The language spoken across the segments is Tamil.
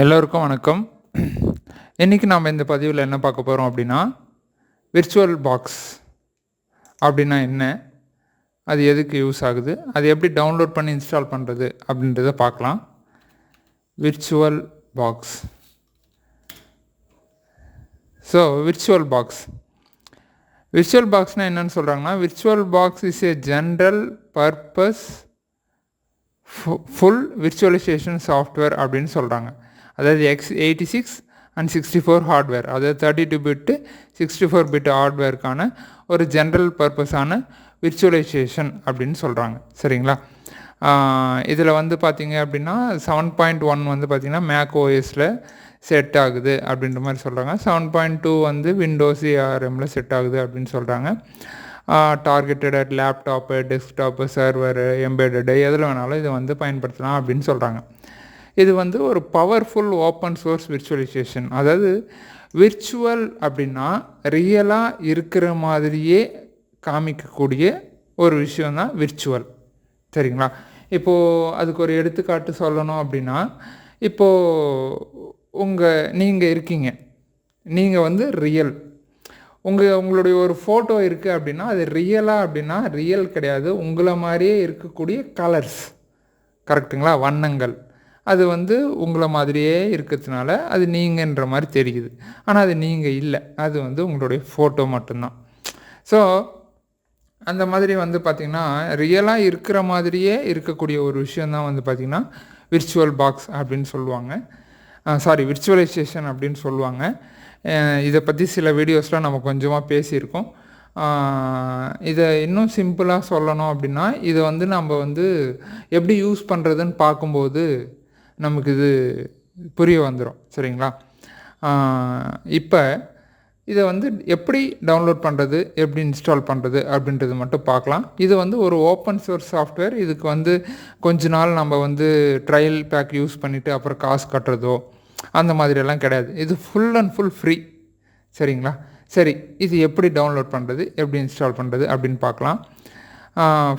எல்லோருக்கும் வணக்கம். இன்றைக்கி நாம் இந்த பதிவில் என்ன பார்க்க போகிறோம் அப்படின்னா, விர்ச்சுவல் பாக்ஸ் அப்படின்னா என்ன, அது எதுக்கு யூஸ் ஆகுது, அது எப்படி டவுன்லோட் பண்ணி இன்ஸ்டால் பண்ணுறது அப்படின்றத பார்க்கலாம். Virtual box. ஸோ விர்ச்சுவல் பாக்ஸ்னால் என்னென்னு சொல்கிறாங்கன்னா, virtual box is a general purpose full virtualisation software அப்படின்னு சொல்கிறாங்க. அதாவது x86 அண்ட் 64 ஹார்ட்வேர், அதாவது 32 பிட்டு 64 பிட் ஹார்ட்வேருக்கான ஒரு ஜென்ரல் பர்பஸான விர்ச்சுவலைசேஷன் அப்படின்னு சொல்கிறாங்க. சரிங்களா? இதில் வந்து பார்த்திங்க அப்படின்னா 7.1 வந்து பார்த்திங்கன்னா மேக் ஓஎஸில் செட் ஆகுது அப்படின்ற மாதிரி சொல்கிறாங்க. 7.2 வந்து விண்டோஸ் ஏஆர்எம்மில் செட் ஆகுது அப்படின்னு சொல்கிறாங்க. Targeted at laptop, desktop, server, embedded எதில் வேணாலும் இதை வந்து பயன்படுத்தலாம் அப்படின்னு சொல்கிறாங்க. இது வந்து ஒரு பவர்ஃபுல் ஓப்பன் சோர்ஸ் விர்ச்சுவலைசேஷன். அதாவது விர்ச்சுவல் அப்படின்னா ரியலாக இருக்கிற மாதிரியே காமிக்கக்கூடிய ஒரு விஷயந்தான் விர்ச்சுவல். சரிங்களா? இப்போது அதுக்கு ஒரு எடுத்துக்காட்டு சொல்லணும் அப்படின்னா, இப்போது நீங்கள் இருக்கீங்க, நீங்கள் வந்து ரியல். உங்களுடைய ஒரு ஃபோட்டோ இருக்குது அப்படின்னா அது ரியலாக அப்படின்னா ரியல் கிடையாது, உங்களை மாதிரியே இருக்கக்கூடிய கலர்ஸ், கரெக்டுங்களா? வண்ணங்கள், அது வந்து உங்களை மாதிரியே இருக்கிறதுனால அது நீங்கன்ற மாதிரி தெரியுது. ஆனால் அது நீங்கள் இல்லை, அது வந்து உங்களுடைய ஃபோட்டோ மட்டும்தான். ஸோ அந்த மாதிரி வந்து பார்த்திங்கன்னா ரியலாக இருக்கிற மாதிரியே இருக்கக்கூடிய ஒரு விஷயந்தான் வந்து பார்த்திங்கன்னா விர்ச்சுவல் பாக்ஸ் அப்படின்னு சொல்லுவாங்க. விர்ச்சுவலைசேஷன் அப்படின்னு சொல்லுவாங்க. இதை பற்றி சில வீடியோஸில் நம்ம கொஞ்சமாக பேசியிருக்கோம். இதை இன்னும் சிம்பிளாக சொல்லணும் அப்படின்னா, இதை வந்து நம்ம வந்து எப்படி யூஸ் பண்ணுறதுன்னு பார்க்கும்போது நமக்கு இது புரிய வந்துடும். சரிங்களா? இப்போ இதை வந்து எப்படி டவுன்லோட் பண்ணுறது, எப்படி இன்ஸ்டால் பண்ணுறது அப்படின்றது மட்டும் பார்க்கலாம். இது வந்து ஒரு ஓப்பன் சோர்ஸ் சாஃப்ட்வேர். இதுக்கு வந்து கொஞ்ச நாள் நம்ம வந்து ட்ரையல் பேக் யூஸ் பண்ணிவிட்டு அப்புறம் காசு கட்டுறதோ அந்த மாதிரியெல்லாம் கிடையாது. இது ஃபுல் அண்ட் ஃபுல் ஃப்ரீ. சரிங்களா? சரி, இது எப்படி டவுன்லோட் பண்ணுறது, எப்படி இன்ஸ்டால் பண்ணுறது அப்படின்னு பார்க்கலாம்.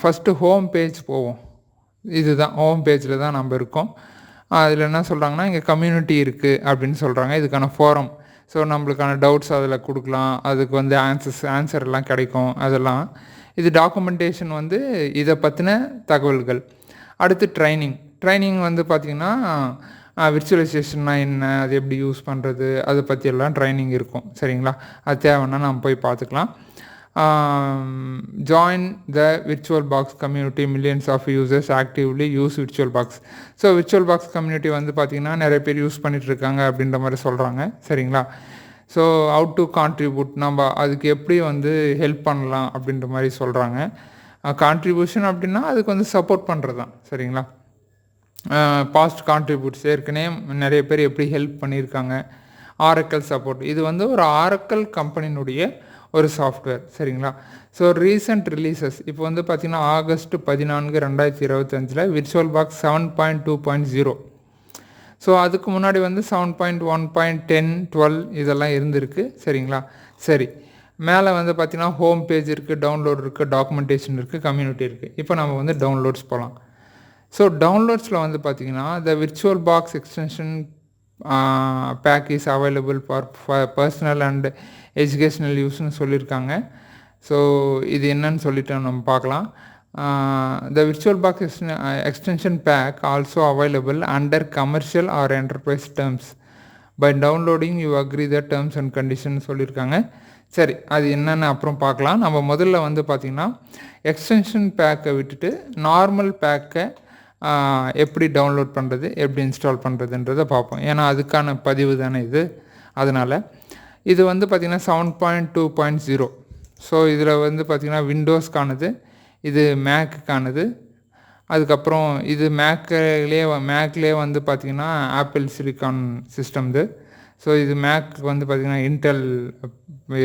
ஃபஸ்ட்டு ஹோம் பேஜ் போவோம். இதுதான் ஹோம் பேஜில் தான் நம்ம இருக்கோம். அதில் என்ன சொல்கிறாங்கன்னா, இங்கே கம்யூனிட்டி இருக்குது அப்படின்னு சொல்கிறாங்க. இதுக்கான ஃபோரம். ஸோ நம்மளுக்கான டவுட்ஸ் அதில் கொடுக்கலாம், அதுக்கு வந்து ஆன்சர் எல்லாம் கிடைக்கும். அதெல்லாம் இது டாக்குமெண்டேஷன் வந்து இதை பற்றின தகவல்கள். அடுத்து ட்ரைனிங் வந்து பார்த்திங்கன்னா விர்ச்சுவலைசேஷன்னா என்ன, அது எப்படி யூஸ் பண்ணுறது, அதை பற்றியெல்லாம் ட்ரைனிங் இருக்கும். சரிங்களா? அது தேவைன்னா நம்ம போய் பார்த்துக்கலாம். Join the virtual box community, millions of users actively use virtual box. So virtual box community வந்து பார்த்திங்கன்னா நிறைய பேர் யூஸ் பண்ணிகிட்ருக்காங்க அப்படின்ற மாதிரி சொல்கிறாங்க. சரிங்களா? ஸோ ஹவு டு கான்ட்ரிபியூட், நம்ம அதுக்கு எப்படி வந்து ஹெல்ப் பண்ணலாம் அப்படின்ற மாதிரி சொல்கிறாங்க. கான்ட்ரிபியூஷன் அப்படின்னா அதுக்கு வந்து சப்போர்ட் பண்ணுறது தான். சரிங்களா? பாஸ்ட் கான்ட்ரிபியூட்ஸ் ஏற்கனவே நிறைய பேர் எப்படி ஹெல்ப் பண்ணியிருக்காங்க. ஆரக்கல் சப்போர்ட், இது வந்து ஒரு ஆரக்கல் கம்பெனியினுடைய ஒரு சாஃப்ட்வேர். சரிங்களா? ஸோ ரீசெண்ட் ரிலீசஸ் இப்போ வந்து பார்த்திங்கன்னா ஆகஸ்ட் 14, 2025 விர்ச்சுவல் பாக்ஸ் 7.2.0. ஸோ அதுக்கு முன்னாடி வந்து 7.1.10, 12 இதெல்லாம் இருந்திருக்கு. சரிங்களா? சரி, மேலே வந்து பார்த்திங்கன்னா ஹோம் பேஜ் இருக்குது, டவுன்லோட் இருக்குது, டாக்குமெண்டேஷன் இருக்குது, கம்யூனிட்டி இருக்குது. இப்போ நம்ம வந்து டவுன்லோட்ஸ் போகலாம். ஸோ டவுன்லோட்ஸில் வந்து பார்த்திங்கன்னா the virtual box extension pack is available for personal and educational யூஸ்னு சொல்லியிருக்காங்க. ஸோ இது என்னன்னு சொல்லிட்டு நம்ம பார்க்கலாம். The virtual box extension pack also available under commercial or enterprise terms. By downloading you agree the terms and condition சொல்லியிருக்காங்க. சரி, அது என்னென்னு அப்புறம் பார்க்கலாம். நம்ம முதல்ல வந்து பார்த்திங்கன்னா எக்ஸ்டென்ஷன் பேக்கை விட்டுட்டு நார்மல் பேக்கை எப்படி டவுன்லோட் பண்ணுறது, எப்படி இன்ஸ்டால் பண்ணுறதுன்றதை பார்ப்போம். ஏன்னா அதுக்கான பதிவு தானே இது. அதனால் இது வந்து பார்த்திங்கன்னா 7.2.0. ஸோ இதில் வந்து பார்த்திங்கன்னா விண்டோஸ்க்கானது, இது மேக்குக்கானது. அதுக்கப்புறம் இது மேக்லேயே வந்து பார்த்திங்கன்னா ஆப்பிள் சிலிக்கான் சிஸ்டம் இது. ஸோ இது மேக் வந்து பார்த்திங்கன்னா இன்டெல்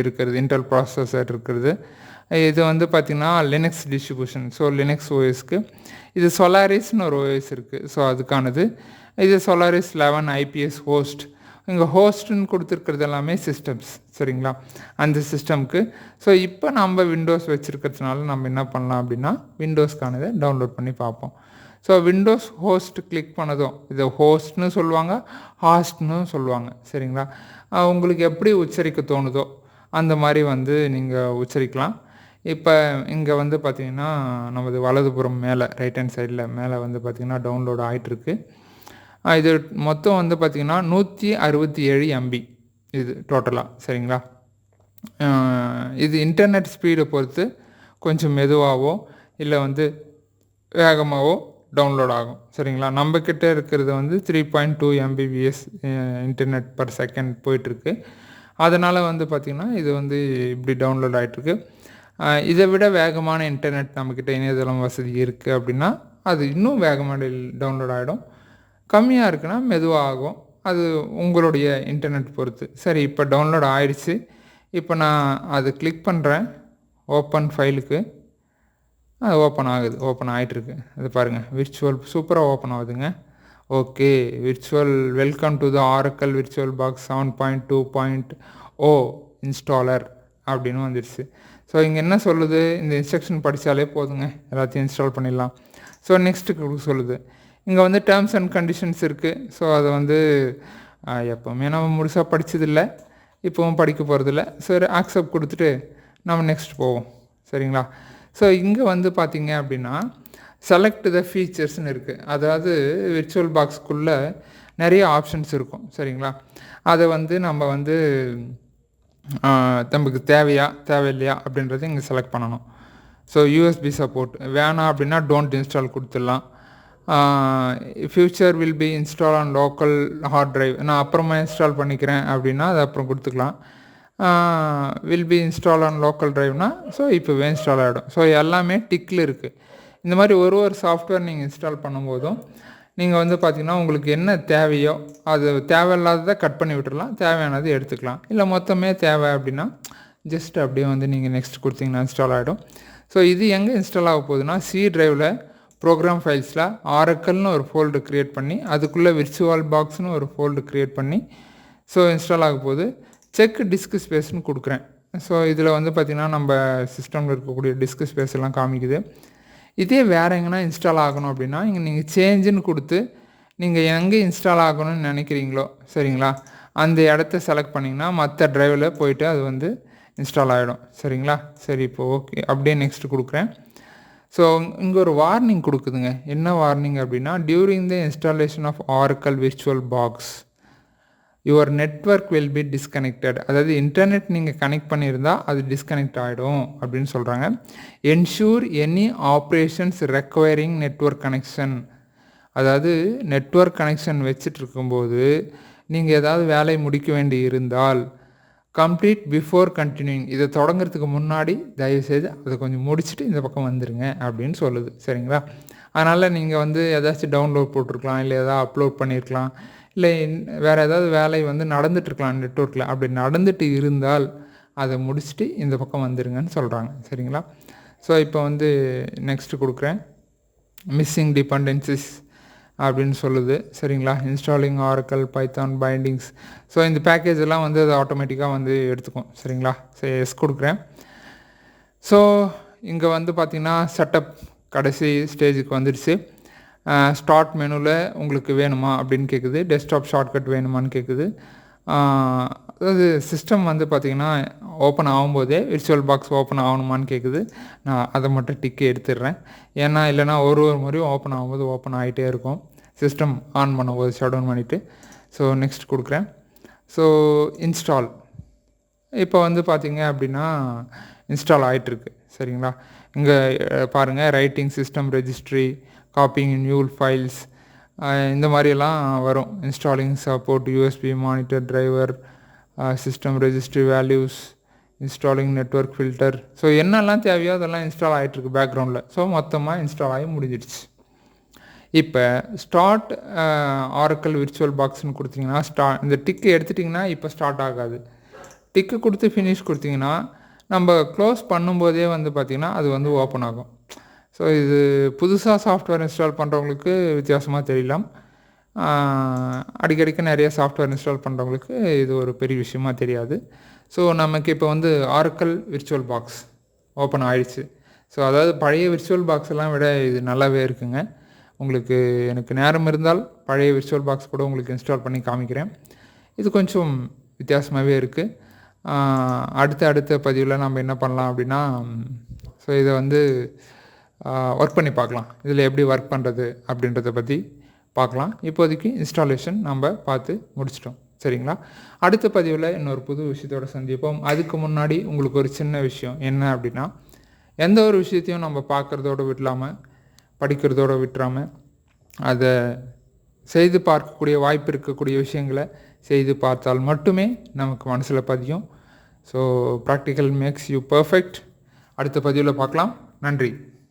இருக்கிறது, இன்டெல் ப்ராசஸர் இருக்கிறது. இது வந்து பார்த்திங்கன்னா லினக்ஸ் டிஸ்ட்ரிபியூஷன், ஸோ லினக்ஸ் ஓஎஸ்க்கு. இது சொலாரிஸ்னு ஒரு ஓஎஸ் இருக்குது, ஸோ அதுக்கானது. இது சொலாரிஸ் 11 ஐபிஎஸ் ஹோஸ்ட். இங்கே ஹோஸ்ட்டுன்னு கொடுத்துருக்கிறது எல்லாமே சிஸ்டம்ஸ், சரிங்களா, அந்த சிஸ்டம்க்கு. ஸோ இப்போ நம்ம விண்டோஸ் வச்சுருக்கிறதுனால நம்ம என்ன பண்ணலாம் அப்படின்னா விண்டோஸ்க்கானதை டவுன்லோட் பண்ணி பார்ப்போம். ஸோ விண்டோஸ் ஹோஸ்ட் கிளிக் பண்ணதும் இதை ஹோஸ்ட்னு சொல்லுவாங்க, ஹாஸ்ட்னு சொல்லுவாங்க, சரிங்களா. உங்களுக்கு எப்படி உச்சரிக்க தோணுதோ அந்த மாதிரி வந்து நீங்கள் உச்சரிக்கலாம். இப்போ இங்கே வந்து பார்த்திங்கன்னா நமது வலதுபுறம் மேலே ரைட் ஹேண்ட் சைடில் மேலே வந்து பார்த்திங்கன்னா டவுன்லோட் ஆகிட்டுருக்கு. இது மொத்தம் வந்து பார்த்திங்கன்னா 167 MB இது டோட்டலாக, சரிங்களா. இது இன்டர்நெட் ஸ்பீடை பொறுத்து கொஞ்சம் மெதுவாகவோ இல்லை வந்து வேகமாகவோ டவுன்லோட் ஆகும், சரிங்களா. நம்மக்கிட்ட இருக்கிறது வந்து 3.2 MBPS இன்டர்நெட் பர் செகண்ட் போயிட்டுருக்கு. அதனால் வந்து பார்த்திங்கன்னா இது வந்து இப்படி டவுன்லோட் ஆகிட்டுருக்கு. இதை விட வேகமான இன்டர்நெட் நம்மக்கிட்ட இணையதளம் வசதி இருக்குது அப்படின்னா அது இன்னும் வேகமாக டவுன்லோட் ஆகிடும். கம்மியாக இருக்குன்னா மெதுவாக ஆகும். அது உங்களுடைய இன்டர்நெட் பொறுத்து. சரி, இப்போ டவுன்லோட் ஆயிடுச்சு. இப்போ நான் அது கிளிக் பண்ணுறேன் ஓப்பன் ஃபைலுக்கு. அது ஓப்பன் ஆகுது, ஓப்பன் ஆகிட்டுருக்கு. அது பாருங்கள், விர்ச்சுவல் சூப்பராக ஓப்பன் ஆகுதுங்க. Okay, virtual welcome to the oracle virtual box 7.2.0 installer அப்படின்னு வந்துடுச்சு. ஸோ இங்கே என்ன சொல்லுது, இந்த இன்ஸ்ட்ரக்ஷன் படித்தாலே போதுங்க, எல்லாத்தையும் இன்ஸ்டால் பண்ணிடலாம். ஸோ நெக்ஸ்ட்டு சொல்லுது, இங்கே வந்து டேர்ம்ஸ் அண்ட் கண்டிஷன்ஸ் இருக்குது. ஸோ அதை வந்து எப்போவுமே நம்ம முழுசாக படித்ததில்லை, இப்போவும் படிக்க போகிறதில்ல. சரி, ஆக்செப்ட் கொடுத்துட்டு நம்ம நெக்ஸ்ட் போவோம், சரிங்களா. ஸோ இங்கே வந்து பார்த்திங்க அப்படின்னா செலக்ட் த ஃபீச்சர்ஸ்னு இருக்குது. அதாவது விர்ச்சுவல் பாக்ஸ்க்குள்ளே நிறைய ஆப்ஷன்ஸ் இருக்கும், சரிங்களா. அதை வந்து நம்ம வந்து நமக்கு தேவையில்லையா அப்படின்றத இங்கே செலக்ட் பண்ணணும். ஸோ யூஎஸ்பி சப்போர்ட் வேணாம் அப்படின்னா டோன்ட் இன்ஸ்டால் கொடுத்துடலாம். Feature will be install on local hard drive, நான் அப்புறமா இன்ஸ்டால் பண்ணிக்கிறேன் அப்படின்னா அது அப்புறம் கொடுத்துக்கலாம். Will be install on local ட்ரைவ்னா ஸோ இப்போவே இன்ஸ்டால் ஆகிடும். ஸோ எல்லாமே டிக்கில் இருக்குது. இந்த மாதிரி ஒரு சாஃப்ட்வேர் நீங்கள் இன்ஸ்டால் பண்ணும்போதும் நீங்கள் வந்து பார்த்திங்கன்னா உங்களுக்கு என்ன தேவையோ அது தேவையில்லாததை கட் பண்ணி விட்டுடலாம், தேவையானது எடுத்துக்கலாம். இல்லை மொத்தமே தேவை அப்படின்னா ஜஸ்ட் அப்படியே வந்து நீங்கள் நெக்ஸ்ட் கொடுத்தீங்கன்னா இன்ஸ்டால் ஆகிடும். ஸோ இது எங்கே இன்ஸ்டால் ஆக போகுதுன்னா சி ட்ரைவில் ப்ரோக்ராம் ஃபைல்ஸில் ஆரக்கல்னு ஒரு ஃபோல்டர் க்ரியேட் பண்ணி அதுக்குள்ளே விர்ச்சுவல் பாக்ஸ்னு ஒரு ஃபோல்டர் க்ரியேட் பண்ணி ஸோ இன்ஸ்டால் ஆக போகுது. செக் டிஸ்க் ஸ்பேஸ்னு கொடுக்குறேன். ஸோ இதில் வந்து பார்த்திங்கன்னா நம்ம சிஸ்டமில் இருக்கக்கூடிய டிஸ்க் ஸ்பேஸ் எல்லாம் காமிக்குது. இதே வேறு எங்கன்னா இன்ஸ்டால் ஆகணும் அப்படின்னா இங்கே நீங்கள் சேஞ்சுன்னு கொடுத்து நீங்கள் எங்கே இன்ஸ்டால் ஆகணும்னு நினைக்கிறீங்களோ, சரிங்களா, அந்த இடத்த செலக்ட் பண்ணிங்கன்னா மற்ற ட்ரைவில் போயிட்டு அது வந்து இன்ஸ்டால் ஆகிடும், சரிங்களா. சரி, இப்போ ஓகே, அப்படியே நெக்ஸ்ட் கொடுக்குறேன். ஸோ இங்கே ஒரு வார்னிங் கொடுக்குதுங்க. என்ன வார்னிங் அப்படின்னா during the installation of Oracle virtual box your network will be disconnected. அதாவது இன்டர்நெட் நீங்கள் கனெக்ட் பண்ணியிருந்தால் அது டிஸ்கனெக்ட் ஆகிடும் அப்படின்னு சொல்கிறாங்க. Ensure any operations requiring network connection. அதாவது நெட்வொர்க் கனெக்ஷன் வச்சுட்டு இருக்கும்போது நீங்கள் ஏதாவது வேலை முடிக்க வேண்டி இருந்தால் கம்ப்ளீட் பிஃபோர் கண்டினியூங், இதை தொடங்கிறதுக்கு முன்னாடி தயவுசெய்து அதை கொஞ்சம் முடிச்சுட்டு இந்த பக்கம் வந்துடுங்க அப்படின்னு சொல்லுது, சரிங்களா. அதனால் நீங்கள் வந்து ஏதாச்சும் டவுன்லோட் போட்டிருக்கலாம், இல்லை எதாவது அப்லோட் பண்ணியிருக்கலாம், இல்லை வேறு ஏதாவது வேலை வந்து நடந்துகிட்ருக்கலாம் நெட்வொர்க்கில். அப்படி நடந்துட்டு இருந்தால் அதை முடிச்சுட்டு இந்த பக்கம் வந்துடுங்கன்னு சொல்கிறாங்க, சரிங்களா. ஸோ இப்போ வந்து நெக்ஸ்ட்டு கொடுக்குறேன். மிஸ்ஸிங் டிபெண்டன்சிஸ் அப்படின்னு சொல்லுது, சரிங்களா. Installing oracle Python bindings. So இந்த பேக்கேஜ் எல்லாம் வந்து அது ஆட்டோமேட்டிக்காக வந்து எடுத்துக்கும், சரிங்களா. சரி, எஸ் கொடுக்குறேன். ஸோ இங்கே வந்து பார்த்திங்கன்னா செட்டப் கடைசி ஸ்டேஜுக்கு வந்துடுச்சு. ஸ்டார்ட் மெனுவில் உங்களுக்கு வேணுமா அப்படின்னு கேட்குது, டெஸ்க்டாப் ஷார்ட்கட் வேணுமான்னு கேட்குது. அதாவது சிஸ்டம் வந்து பார்த்திங்கன்னா ஓப்பன் ஆகும்போதே விர்ச்சுவல் பாக்ஸ் ஓப்பன் ஆகணுமான்னு கேட்குது. நான் அதை மட்டும் டிக்கு எடுத்துடுறேன். ஏன்னா இல்லைனா ஒரு முறையும் ஓப்பன் ஆகும்போது ஓப்பன் ஆகிட்டே இருக்கும், சிஸ்டம் ஆன் பண்ணும்போது ஷட் டவுன் பண்ணிவிட்டு. ஸோ நெக்ஸ்ட் கொடுக்குறேன். ஸோ இன்ஸ்டால் இப்போ வந்து பார்த்திங்க அப்படின்னா இன்ஸ்டால் ஆகிட்டுருக்கு, சரிங்களா. இங்கே பாருங்கள், writing system registry, copying new files, இந்த மாதிரியெல்லாம் வரும். Installing support USB monitor driver, system registry values, installing network filter. So என்னெல்லாம் தேவையோ அதெல்லாம் இன்ஸ்டால் ஆகிட்டுருக்கு பேக்ரவுண்டில். ஸோ மொத்தமாக இன்ஸ்டால் ஆகி முடிஞ்சிடுச்சு. இப்போ ஸ்டார்ட் ஆரக்கல் விர்ச்சுவல் பாக்ஸ்னு கொடுத்தீங்கன்னா இந்த டிக்கு எடுத்துட்டிங்கன்னா இப்போ ஸ்டார்ட் ஆகாது. டிக்கு கொடுத்து ஃபினிஷ் கொடுத்தீங்கன்னா நம்ம க்ளோஸ் பண்ணும்போதே வந்து பார்த்திங்கன்னா அது வந்து ஓப்பன் ஆகும். ஸோ இது புதுசாக சாஃப்ட்வேர் இன்ஸ்டால் பண்ணுறவங்களுக்கு வித்தியாசமாக தெரியலாம். அடிக்கடிக்கு நிறைய சாஃப்ட்வேர் இன்ஸ்டால் பண்ணுறவங்களுக்கு இது ஒரு பெரிய விஷயமா தெரியாது. ஸோ நமக்கு இப்போ வந்து ஆரக்கிள் விர்ச்சுவல் பாக்ஸ் ஓப்பன் ஆயிடுச்சு. ஸோ அதாவது பழைய விர்ச்சுவல் பாக்ஸ் எல்லாம் விட இது நல்லாவே இருக்குங்க. உங்களுக்கு எனக்கு நேரம் இருந்தால் பழைய விர்ச்சுவல் பாக்ஸ் கூட உங்களுக்கு இன்ஸ்டால் பண்ணி காமிக்கிறேன். இது கொஞ்சம் வித்தியாசமாகவே இருக்குது. அடுத்த பதிவில் நம்ம என்ன பண்ணலாம் அப்படின்னா, ஸோ இதை வந்து ஒர்க் பண்ணி பார்க்கலாம். இதில் எப்படி ஒர்க் பண்ணுறது அப்படின்றத பற்றி பார்க்கலாம். இப்போதைக்கு இன்ஸ்டாலேஷன் நம்ம பார்த்து முடிச்சிட்டோம். சரிங்களா? அடுத்த பதிவில் இன்னொரு புது விஷயத்தோடு சந்திப்போம். அதுக்கு முன்னாடி உங்களுக்கு ஒரு சின்ன விஷயம் என்ன அப்படின்னா, எந்த ஒரு விஷயத்தையும் நம்ம பார்க்குறதோடு விடலாமல், படிக்கிறதோடு விட்டுறாமல், அதை செய்து பார்க்கக்கூடிய வாய்ப்பு இருக்கக்கூடிய விஷயங்களை செய்து பார்த்தால் மட்டுமே நமக்கு மனசில் பதியும். So practical makes you perfect. அடுத்த பதிவில் பார்க்கலாம். நன்றி.